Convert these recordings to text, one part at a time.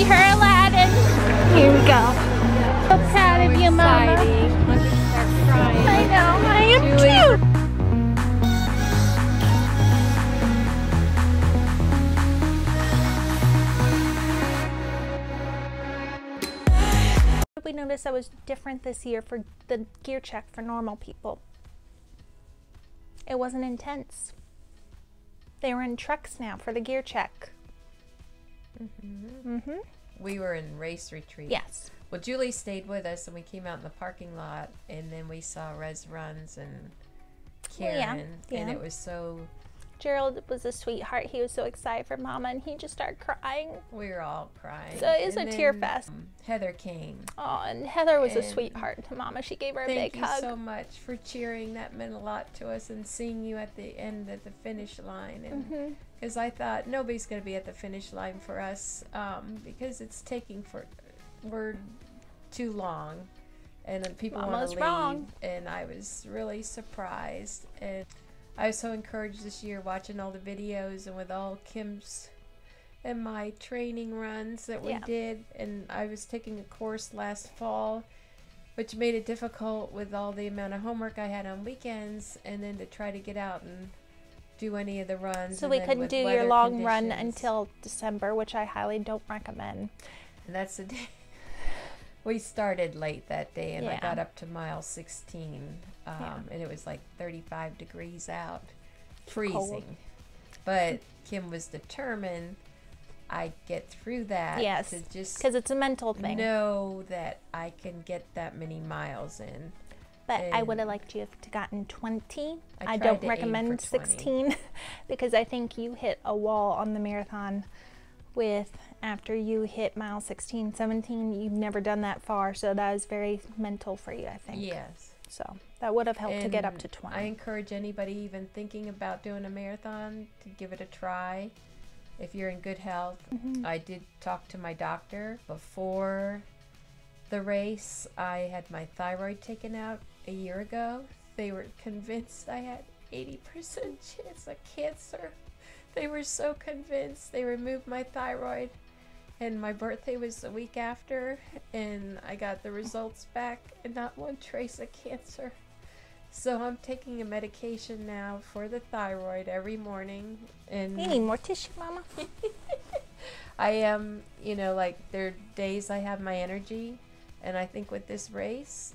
be her Aladdin. Here we go. So proud of you, Mama. I'm gonna start crying. I know, I am too. We noticed that was different this year for the gear check for normal people. It wasn't intense. They were in trucks now for the gear check. We were in race retreat. Yes. Well, Julie stayed with us, and we came out in the parking lot, and then we saw Res Runs and Karen, and it was so... Gerald was a sweetheart. He was so excited for Mama, and he just started crying. We were all crying. So it was a tear fest. Heather came. Oh, and Heather was a sweetheart to Mama. She gave her a big hug. Thank you so much for cheering. That meant a lot to us, and seeing you at the end at the finish line. And because I thought nobody's going to be at the finish line for us, because it's taking we're too long, and people want to leave. Wrong. And I was really surprised, and I was so encouraged this year watching all the videos and with all Kim's and my training runs that we did. And I was taking a course last fall, which made it difficult with all the amount of homework I had on weekends, and then to try to get out and do any of the runs. So we couldn't do your long run until December, which I highly don't recommend. And that's the day. We started late that day, and I got up to mile 16, and it was like 35 degrees out, freezing. Cold. But Kim was determined I'd get through that. Yes, to just because it's a mental thing. Know that I can get that many miles in. But I would have liked you to gotten 20. I don't recommend 16 because I think you hit a wall on the marathon with after you hit mile 16, 17, you've never done that far, so that was very mental for you, I think. Yes. So that would have helped to get up to 20. I encourage anybody even thinking about doing a marathon to give it a try if you're in good health. I did talk to my doctor before the race. I had my thyroid taken out a year ago. They were convinced I had 80% chance of cancer. They were so convinced. They removed my thyroid, and my birthday was the week after, and I got the results back and not one trace of cancer. So I'm taking a medication now for the thyroid every morning. And you need more tissue, Mama. I am, you know, like there are days I have my energy, and I think with this race,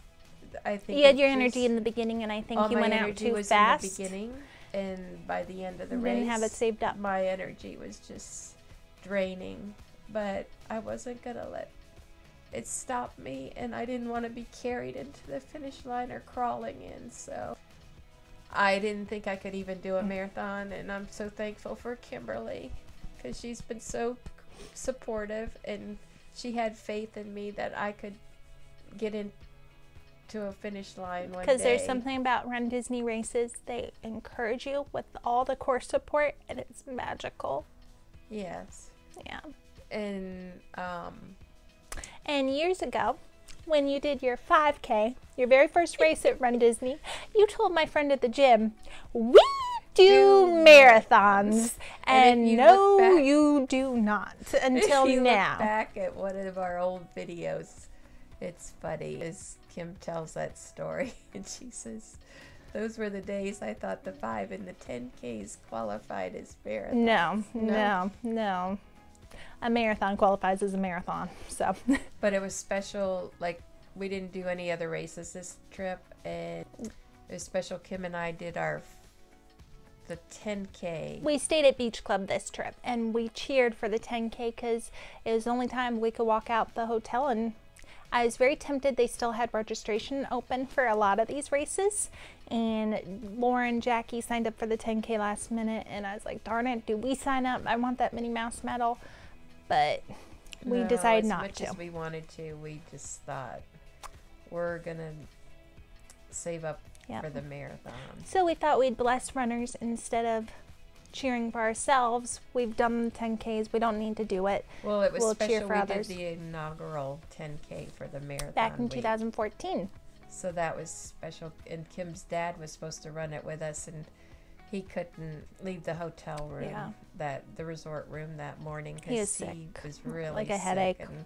I think you had your energy in the beginning, and I think you went out too fast. In the beginning. And by the end of the you race, didn't have it saved up. My energy was just draining, but I wasn't gonna let it stop me, and I didn't want to be carried into the finish line or crawling in. So I didn't think I could even do a marathon, and I'm so thankful for Kimberly because she's been so supportive, and she had faith in me that I could get in to a finish line one day. Because there's something about Run Disney races, they encourage you with all the course support, and it's magical. Yes. Yeah. And years ago, when you did your 5K, your very first race at Run Disney, you told my friend at the gym, we do marathons, and no, you do not until if you now. Look back at one of our old videos, it's funny as Kim tells that story, and she says, those were the days I thought the 5 and the 10Ks qualified as marathons. No. A marathon qualifies as a marathon, so. But it was special, like, we didn't do any other races this trip, and it was special. Kim and I did the 10K. We stayed at Beach Club this trip, and we cheered for the 10K because it was the only time we could walk out the hotel, and I was very tempted. They still had registration open for a lot of these races, and Lauren, Jackie signed up for the 10K last minute, and I was like, darn it, do we sign up? I want that Minnie Mouse medal, but we decided not to. As much as we wanted to, we just thought we're gonna save up for the marathon. So we thought we'd bless runners instead of cheering for ourselves. We've done the 10Ks. We don't need to do it. Well, it was special. Cheer for we others. did the inaugural 10K for the marathon back in 2014. So that was special. And Kim's dad was supposed to run it with us, and he couldn't leave the hotel room, the resort room that morning He was because sick, he was really like a sick. headache. And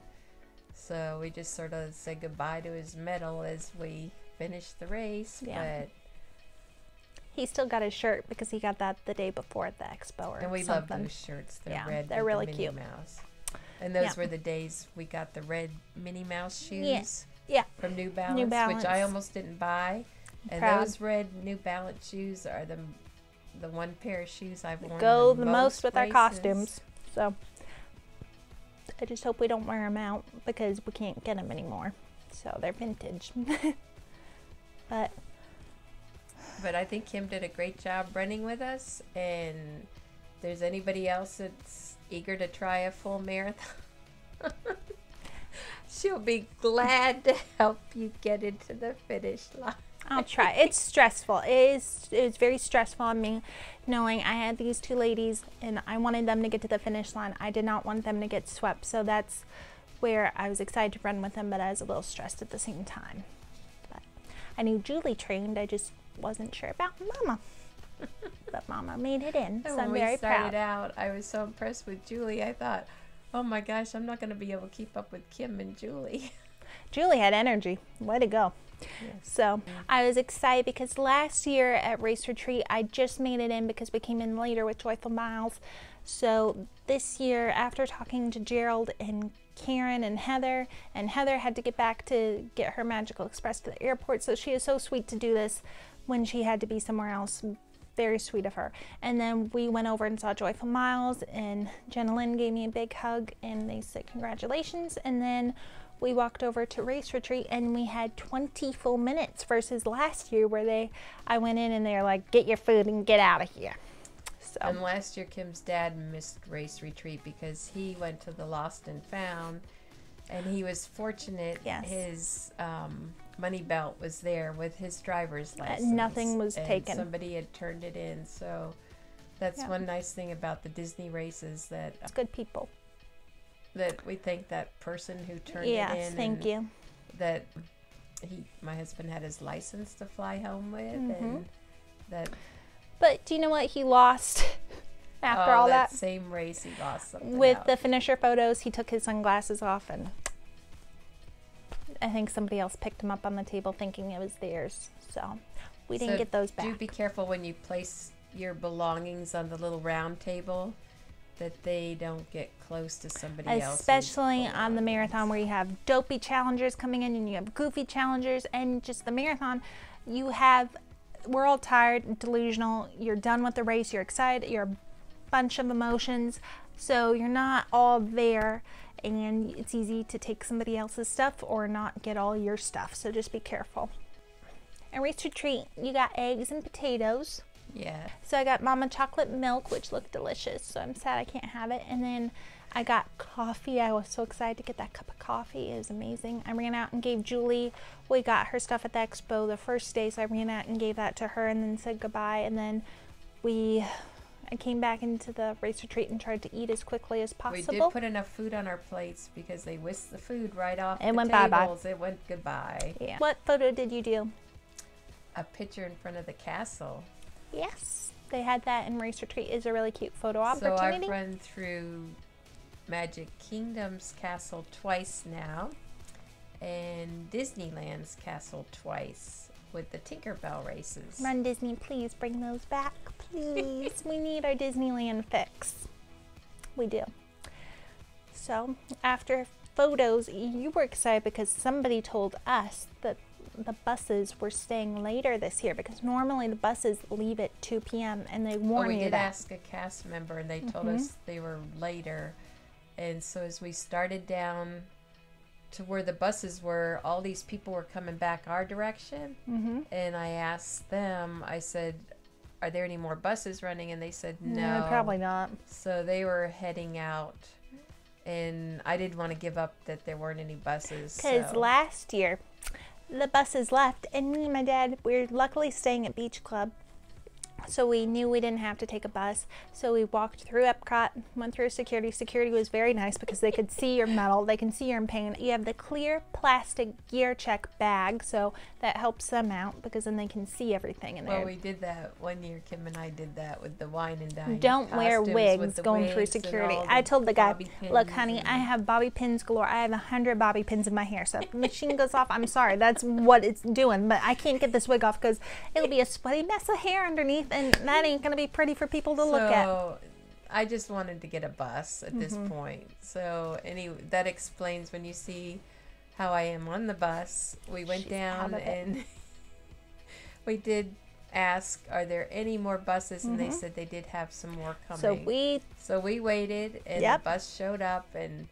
so we just sort of said goodbye to his medal as we finished the race. Yeah. But he still got his shirt because he got that the day before at the expo or and we something. love those shirts. They're Yeah, red. they're with really the Minnie cute. Mouse. And those were the days we got the red Minnie Mouse shoes. Yeah. From New Balance, which I almost didn't buy. And Proud. those red New Balance shoes are the one pair of shoes I've worn Go the most with races. our costumes. So I just hope we don't wear them out because we can't get them anymore. So they're vintage. But I think Kim did a great job running with us. And if there's anybody else that's eager to try a full marathon, she'll be glad to help you get into the finish line. I'll try. It's stressful. It's very stressful on me knowing I had these two ladies and I wanted them to get to the finish line. I did not want them to get swept. So that's where I was excited to run with them, but I was a little stressed at the same time. But I knew Julie trained. I just wasn't sure about Mama. But Mama made it in, so I'm very proud. When we started out, I was so impressed with Julie. I thought, oh my gosh, I'm not going to be able to keep up with Kim and Julie. Julie had energy. Way to go. Yes. So I was excited because last year at Race Retreat, I just made it in because we came in later with Joyful Miles. So this year, after talking to Gerald and Karen and Heather had to get back to get her Magical Express to the airport. So she is so sweet to do this when she had to be somewhere else. Very sweet of her. And then we went over and saw Joyful Miles, and Jenna Lynn gave me a big hug and they said congratulations. And then we walked over to Race Retreat and we had 20 full minutes versus last year where I went in and they were like, get your food and get out of here. So. And last year Kim's dad missed Race Retreat because he went to the Lost and Found, and he was fortunate. Yes. His money belt was there with his driver's license. Nothing was taken. Somebody had turned it in. So that's one nice thing about the Disney races, that it's good people. That we thank that person who turned it in. Yes, thank you. That my husband had his license to fly home with, and that. But do you know what he lost after all that? Same race, he lost something. With the finisher photos, he took his sunglasses off, and I think somebody else picked them up on the table thinking it was theirs. So we didn't get those back. Do be careful when you place your belongings on the little round table, that they don't get close to somebody else. Especially on the marathon where you have dopey challengers coming in and you have goofy challengers, and just the marathon, we're all tired, delusional, you're done with the race, you're excited, you're a bunch of emotions, so you're not all there, and it's easy to take somebody else's stuff or not get all your stuff, so just be careful. At Race Retreat, you got eggs and potatoes. Yeah. So I got Mama chocolate milk, which looked delicious, so I'm sad I can't have it. And then I got coffee. I was so excited to get that cup of coffee. It was amazing. I ran out and gave Julie, we got her stuff at the expo the first day, so I ran out and gave that to her and then said goodbye. And then I came back into the Race Retreat and tried to eat as quickly as possible. We did put enough food on our plates because they whisked the food right off the went tables. bye-bye. It went goodbye. Yeah. What photo did you do? A picture in front of the castle. Yes, they had that in Race Retreat. It's a really cute photo So opportunity. I've run through Magic Kingdom's castle twice now, and Disneyland's castle twice with the Tinkerbell races. Run Disney, please bring those back, please. We need our Disneyland fix. We do. So after photos, you were excited because somebody told us that the buses were staying later this year, because normally the buses leave at 2 p.m. and they warn you that. We did ask a cast member and they told us they were later. And so as we started down to where the buses were, all these people were coming back our direction. And I asked them, I said, are there any more buses running? And they said no. Probably not. So they were heading out. And I didn't want to give up that there weren't any buses. Because last year, the buses left, and me and my dad, we're luckily staying at Beach Club. so we knew we didn't have to take a bus. So we walked through Epcot, went through security. Security was very nice because they could see your medal, they can see you're in pain. You have the clear plastic gear check bag, so that helps them out because then they can see everything in there. Well, we did that one year. Kim and I did that with the wine and dine. Don't wear wigs going through security. I told the guy, look, honey, I have bobby pins galore. I have 100 bobby pins in my hair. So if the machine goes off, I'm sorry. That's what it's doing. But I can't get this wig off because it'll be a sweaty mess of hair underneath, and that ain't going to be pretty for people to look at. I just wanted to get a bus at this point. So that explains when you see how I am on the bus. We went down and we did ask, are there any more buses? And they said they did have some more coming. So we waited, and the bus showed up, and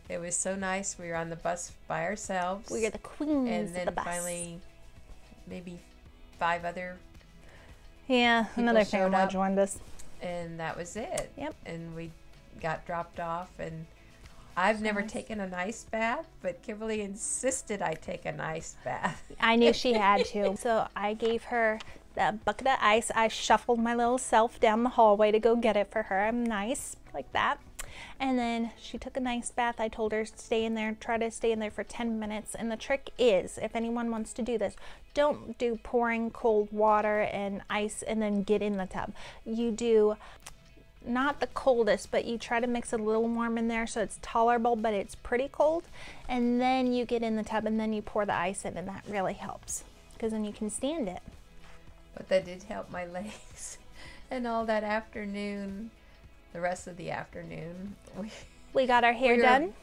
it was so nice. We were on the bus by ourselves. We were the queens and then of the bus. Finally, maybe 5 other another family joined us. And that was it. Yep. And we got dropped off, and I've never taken an ice bath, but Kimberly insisted I take an ice bath. I knew she had to. So I gave her the bucket of ice. I shuffled my little self down the hallway to go get it for her. I'm nice like that. And then she took a nice bath. I told her stay in there, try to stay in there for 10 minutes. And the trick is, if anyone wants to do this, don't do pouring cold water and ice and then get in the tub. You do not the coldest, but you try to mix a little warm in there so it's tolerable, but it's pretty cold. And then you get in the tub and then you pour the ice in, and that really helps because then you can stand it. But that did help my legs. And all that afternoon, the rest of the afternoon, we got our hair done.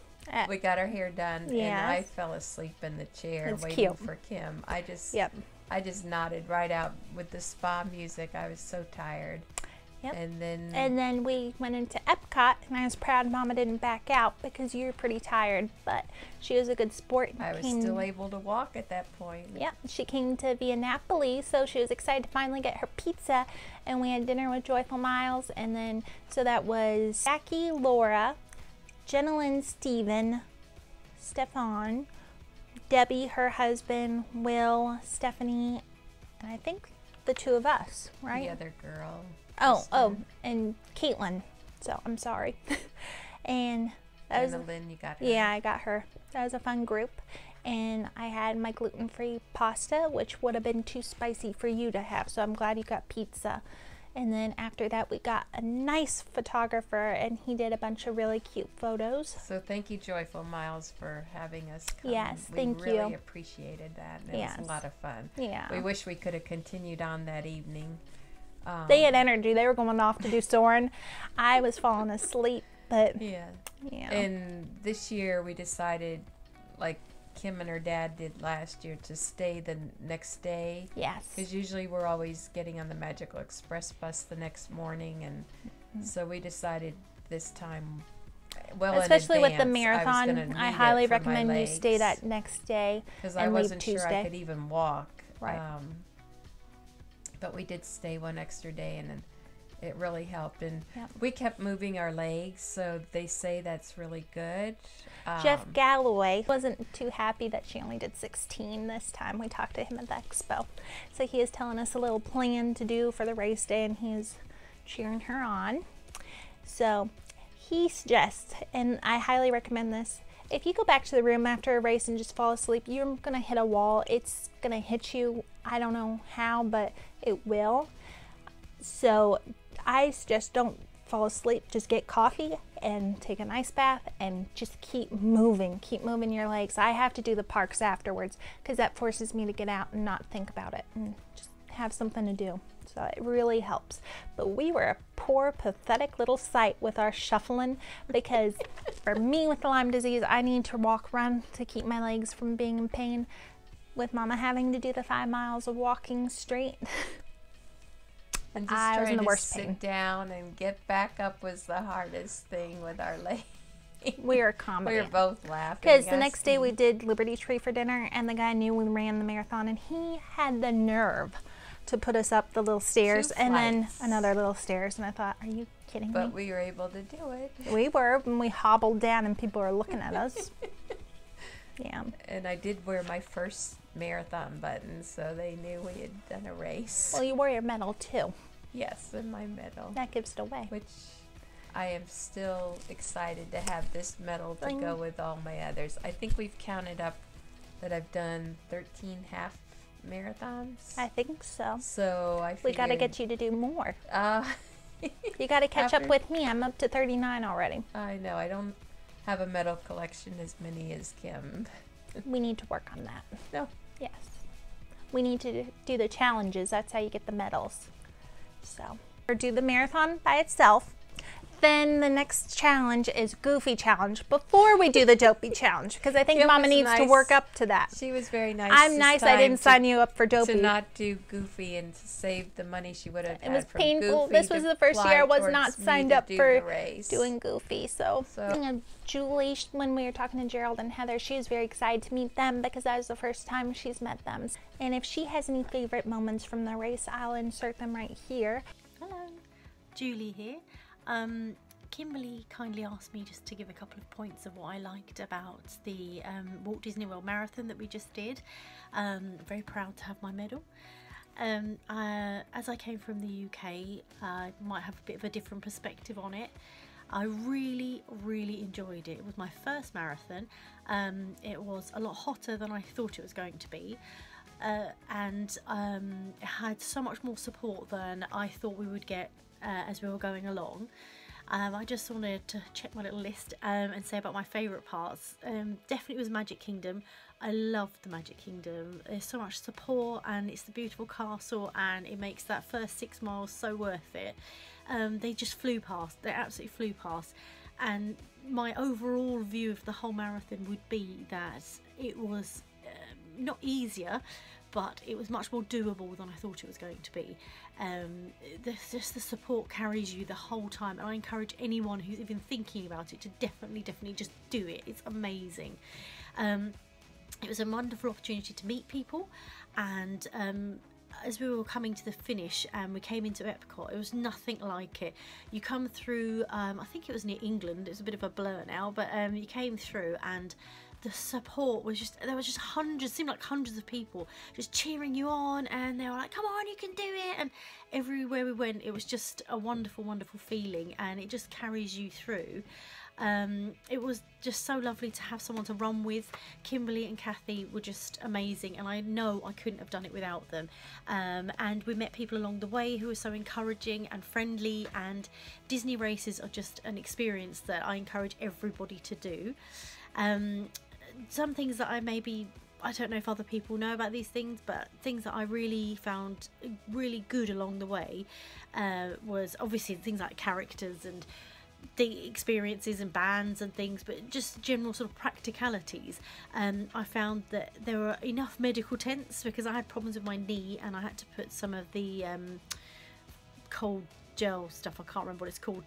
We got our hair done, yes. And I fell asleep in the chair That's waiting cute. for Kim. I just nodded right out with the spa music. I was so tired. Yep. And then we went into Epcot, and I was proud Mama didn't back out because you were pretty tired, but she was a good sport. I was still able to walk at that point. Yep, she came to Via Napoli, so she was excited to finally get her pizza, and we had dinner with Joyful Miles, and then, so that was Jackie, Laura, Jenilyn, Steven, Stefan, Debbie, her husband, Will, Stephanie, and I think the 2 of us, right? The other girl. Oh, and Caitlin. So I'm sorry. And that was Lynn, you got her. Yeah, I got her. That was a fun group. And I had my gluten-free pasta, which would have been too spicy for you to have. So I'm glad you got pizza. And then after that, we got a nice photographer, and he did a bunch of really cute photos. So thank you, Joyful Miles, for having us come. Yes, thank you. We really appreciated that. And it was a lot of fun. Yeah. We wish we could have continued on that evening. They had energy. They were going off to do Soarin'. I was falling asleep, but yeah. Yeah. And this year we decided, like Kim and her dad did last year, to stay the next day. Yes. Because usually we're always getting on the Magical Express bus the next morning, and so we decided this time, well, especially in advance, with the marathon, I highly recommend you stay that next day because and I leave wasn't Tuesday. sure I could even walk. Right. But we did stay one extra day, and it really helped. And Yep. we kept moving our legs, so they say that's really good. Jeff Galloway wasn't too happy that she only did 16 this time. We talked to him at the expo. So he is telling us a little plan to do for the race day, and he's cheering her on. So he suggests, and I highly recommend this, if you go back to the room after a race and just fall asleep, you're going to hit a wall. It's going to hit you. I don't know how, but it will. So I suggest don't fall asleep. Just get coffee and take an ice bath and just keep moving. Keep moving your legs. I have to do the parks afterwards because that forces me to get out and not think about it and just have something to do. So it really helps. But we were a poor, pathetic little sight with our shuffling because for me with the Lyme disease, I need to walk, run to keep my legs from being in pain. With Mama having to do the 5 miles of walking straight, and just I was in the worst sit pain. down and get back up was the hardest thing with our legs. We were comedy. We were both laughing. Because the next day we did Liberty Tree for dinner, and the guy knew we ran the marathon, and he had the nerve to put us up the little stairs and then another little stairs. And I thought, are you kidding me? But we were able to do it. We were, and we hobbled down, and people were looking at us. Yeah. And I did wear my first marathon button, so they knew we had done a race. Well, you wore your medal too. Yes, and my medal. That gives it away. Which I am still excited to have this medal to go with all my others. I think we've counted up that I've done 13 half marathons. I think so. So I figured, we got to get you to do more. You got to catch up after- with me. I'm up to 39 already. I know, I don't have a medal collection as many as Kim. We need to work on that. No. Yes. We need to do the challenges. That's how you get the medals. So, or do the marathon by itself. Then the next challenge is Goofy Challenge before we do the Dopey Challenge, because I think Kim Mama was needs to nice. work up to that. She was very nice. I'm this nice. I didn't time sign you up for to Dopey. not do Goofy and to save the money she would have It had was from painful. Goofy This to was the first fly year I was towards not me signed to up do for the race. doing Goofy. So, Julie, when we were talking to Gerald and Heather, she was very excited to meet them because that was the first time she's met them. And if she has any favorite moments from the race, I'll insert them right here. Hello, Julie here. Kimberly kindly asked me just to give a couple of points of what I liked about the Walt Disney World Marathon that we just did. Very proud to have my medal. As I came from the UK, I might have a bit of a different perspective on it. I really enjoyed it. It was my first marathon. It was a lot hotter than I thought it was going to be. And it had so much more support than I thought we would get as we were going along. I just wanted to check my little list and say about my favourite parts. Definitely was Magic Kingdom. I loved the Magic Kingdom. There's so much support and it's the beautiful castle and it makes that first 6 miles so worth it. They just flew past. They absolutely flew past. And my overall view of the whole marathon would be that it was not easier, but it was much more doable than I thought it was going to be. Just the support carries you the whole time, and I encourage anyone who's even thinking about it to definitely just do it. It's amazing. It was a wonderful opportunity to meet people, and as we were coming to the finish and we came into Epcot, it was nothing like it. You come through, I think it was near England, it's a bit of a blur now, but you came through and the support was just, there was just hundreds, seemed like hundreds of people just cheering you on, and they were like, come on, you can do it. And everywhere we went, it was just a wonderful feeling, and it just carries you through. It was just so lovely to have someone to run with. Kimberly and Kathy were just amazing, and I know I couldn't have done it without them. And we met people along the way who were so encouraging and friendly, and Disney races are just an experience that I encourage everybody to do. Some things that I don't know if other people know about these things, but things that I really found really good along the way was obviously things like characters and the experiences and bands and things, but just general sort of practicalities. I found that there were enough medical tents because I had problems with my knee and I had to put some of the cold gel stuff, I can't remember what it's called,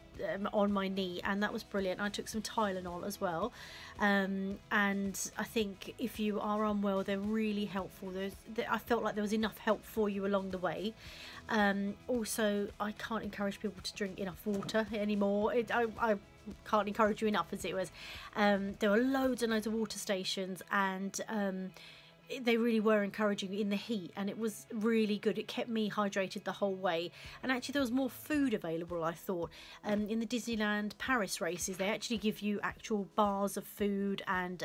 on my knee, and that was brilliant. I took some Tylenol as well, and I think if you are unwell, they're really helpful. I felt like there was enough help for you along the way. Also, I can't encourage people to drink enough water anymore. I can't encourage you enough, as it was. There were loads and loads of water stations, and they really were encouraging in the heat, and it was really good. It kept me hydrated the whole way, and actually there was more food available, I thought. In the Disneyland Paris races, they actually give you actual bars of food and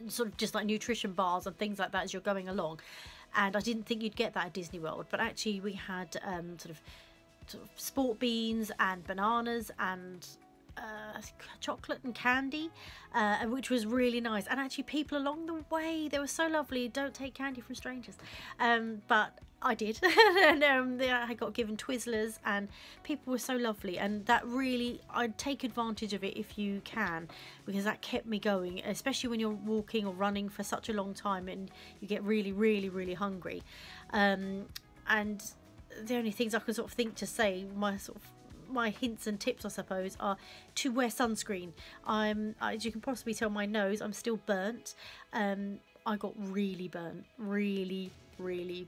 sort of just like nutrition bars and things like that as you're going along, and I didn't think you'd get that at Disney World, but actually we had sort of sport beans and bananas and chocolate and candy, which was really nice. And actually people along the way, they were so lovely. Don't take candy from strangers, but I did. And I got given Twizzlers, and people were so lovely, and that really, I'd take advantage of it if you can, because that kept me going, especially when you're walking or running for such a long time and you get really hungry. And the only things I can sort of think to say, my hints and tips, I suppose, are to wear sunscreen. As you can possibly tell, my nose, I'm still burnt. I got really burnt, really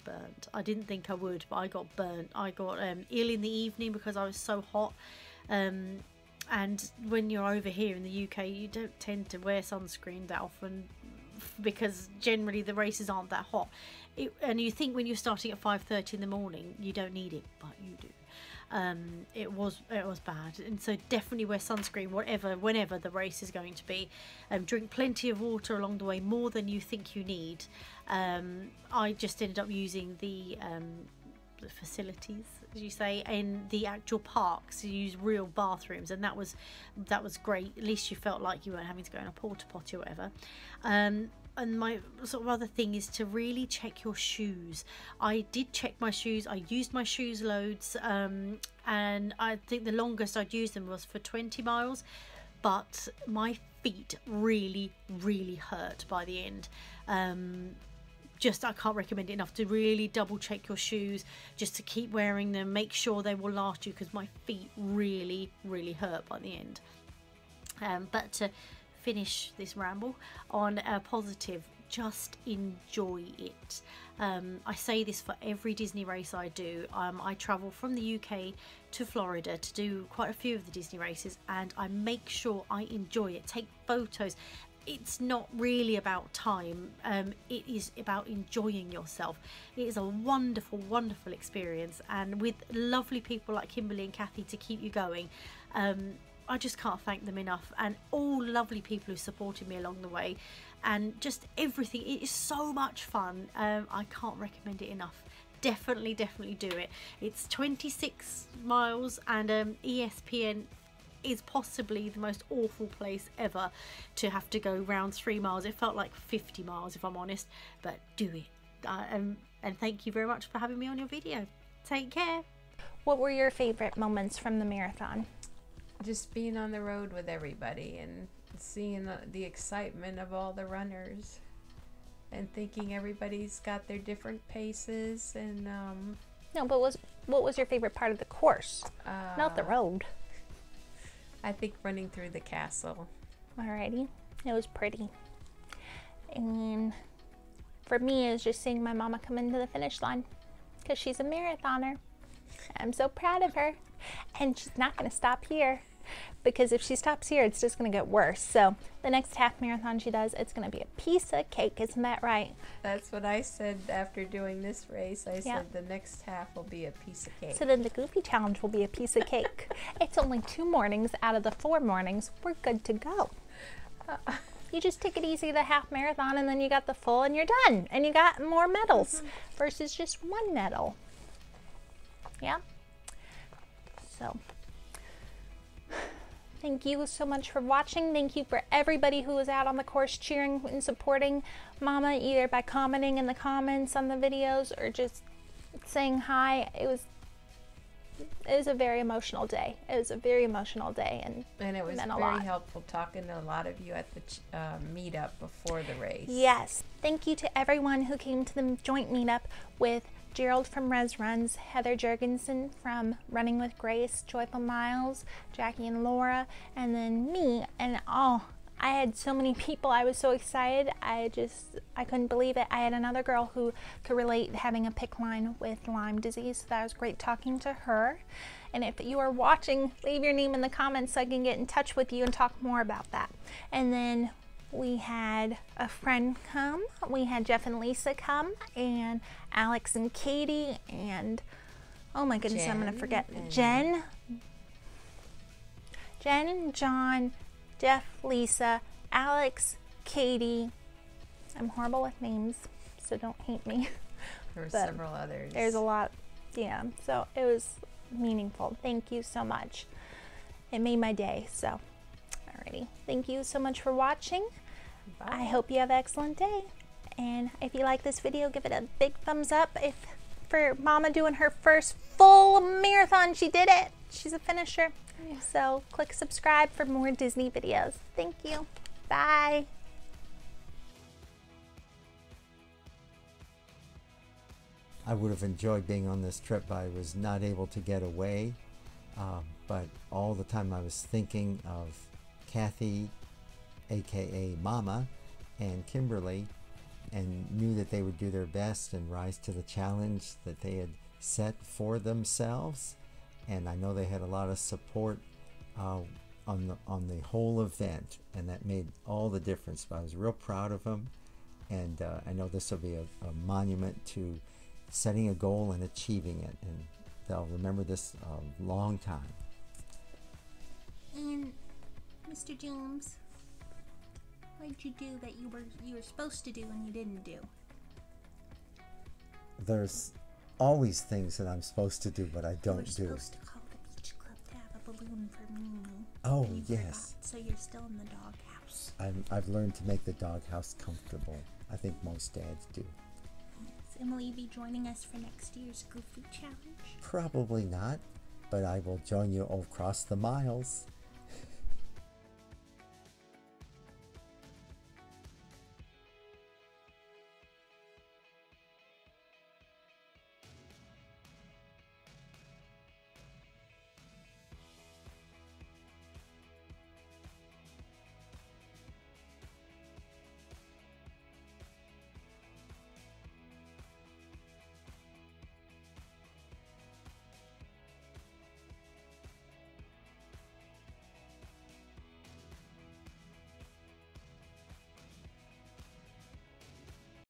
burnt. I didn't think I would, but I got burnt. I got ill in the evening because I was so hot. And when you're over here in the UK, you don't tend to wear sunscreen that often because generally the races aren't that hot. And you think when you're starting at 5:30 in the morning, you don't need it, but you do. It was bad, and so definitely wear sunscreen whenever the race is going to be. Drink plenty of water along the way, more than you think you need. I just ended up using the facilities, as you say, in the actual parks. You use real bathrooms, and that was great. At least you felt like you weren't having to go in a porta potty or whatever. And my sort of other thing is to really check your shoes. I did check my shoes. I used my shoes loads, and I think the longest I'd used them was for 20 miles, but my feet really hurt by the end. I can't recommend it enough to really double check your shoes, just to keep wearing them, make sure they will last you, because my feet really hurt by the end. But to finish this ramble on a positive, just enjoy it. I say this for every Disney race I do. I travel from the UK to Florida to do quite a few of the Disney races, and I make sure I enjoy it, take photos. It's not really about time, it is about enjoying yourself. It is a wonderful experience, and with lovely people like Kimberly and Kathy to keep you going. I just can't thank them enough, and all lovely people who supported me along the way, and just everything. It is so much fun. I can't recommend it enough. Definitely do it. It's 26 miles, and ESPN is possibly the most awful place ever to have to go round 3 miles. It felt like 50 miles, if I'm honest, but do it. And thank you very much for having me on your video. Take care. What were your favorite moments from the marathon? Just being on the road with everybody and seeing the excitement of all the runners, and thinking everybody's got their different paces. And No, but what was your favorite part of the course? Not the road. I think running through the castle. Alrighty, it was pretty. And for me, it was just seeing my mama come into the finish line, because she's a marathoner. I'm so proud of her, and she's not going to stop here, because if she stops here, it's just going to get worse. So the next half marathon she does, it's going to be a piece of cake. Isn't that right? That's what I said after doing this race. I said the next half will be a piece of cake. So then the Goofy Challenge will be a piece of cake. It's only 2 mornings out of the 4 mornings. We're good to go. You just take it easy the half marathon, and then you got the full, and you're done. And you got more medals versus just 1 medal. Yeah? So thank you so much for watching. Thank you for everybody who was out on the course cheering and supporting Mama, either by commenting in the comments on the videos or just saying hi. It was a very emotional day. It was a very emotional day, and it was very helpful talking to a lot of you at the meetup before the race. Yes. Thank you to everyone who came to the joint meetup with Gerald from Res Runs, Heather Jurgensen from Running with Grace, Joyful Miles, Jackie and Laura, and then me. And I had so many people. I was so excited. I couldn't believe it. I had another girl who could relate having a PICC line with Lyme disease. So that was great talking to her. And if you are watching, leave your name in the comments so I can get in touch with you and talk more about that. And then we had a friend come. We had Jeff and Lisa come, and Alex and Katie, and oh my goodness, I'm going to forget. Jen, John, Jeff, Lisa, Alex, Katie. I'm horrible with names, so don't hate me. There were several others. There's a lot. Yeah, so it was meaningful. Thank you so much. It made my day. So alrighty, thank you so much for watching. Bye. I hope you have an excellent day, and if you like this video, give it a big thumbs up. If for Mama doing her first full marathon, she did it. She's a finisher. Yeah. So click subscribe for more Disney videos. Thank you. Bye. I would have enjoyed being on this trip, but I was not able to get away. But all the time I was thinking of Kathy, aka Mama, and Kimberly, and knew that they would do their best and rise to the challenge that they had set for themselves. And I know they had a lot of support on the whole event, and that made all the difference. But I was real proud of them, And I know this will be a monument to setting a goal and achieving it, and they'll remember this a long time. And Mr. James, what did you do that you were supposed to do and you didn't do? There's always things that I'm supposed to do but I don't do. You were supposed to call the beach club to have a balloon for Mimi. Oh, and you yes. forgot, so you're still in the doghouse. I've learned to make the doghouse comfortable. I think most dads do. Yes. And will you be joining us for next year's Goofy Challenge? Probably not, but I will join you across the miles.